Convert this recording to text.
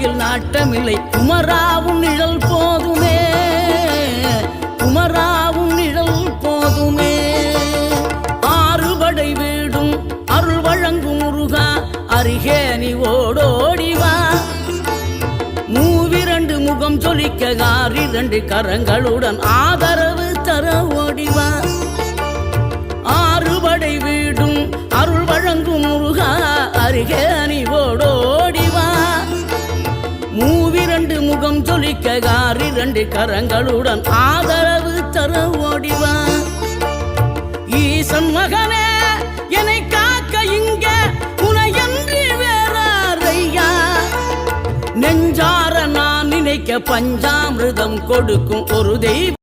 வாழ்க்கையில் நாட்டமில்லை. குமராவும் நிழல் போதுமே, குமராவும் நிழல் போதுமே. ஆறுபடை வீடும் அருள் வழங்கும் முருகா, அருகே நீ ஓடோடிவா. மூவிரண்டு முகம் சொலிக்க ஆறிரண்டு கரங்களுடன் ஆதரவு தர ஓடிவா. ஆறுபடை வீடும் அருள் வழங்கும் முருகா, அருகே நீ ஓடோடிவா. மூவிரண்டு முகம் சொலிக்க ஆறிரண்டு கரங்களுடன் ஆதரவு தர ஓடிவா. ஈசன் மகனே என்னை காக்க இங்க உனையன்றி வேறாரையா. நெஞ்சார நான் நினைக்க பஞ்சாமிர்தம் கொடுக்கும் ஒரு தெய்வம்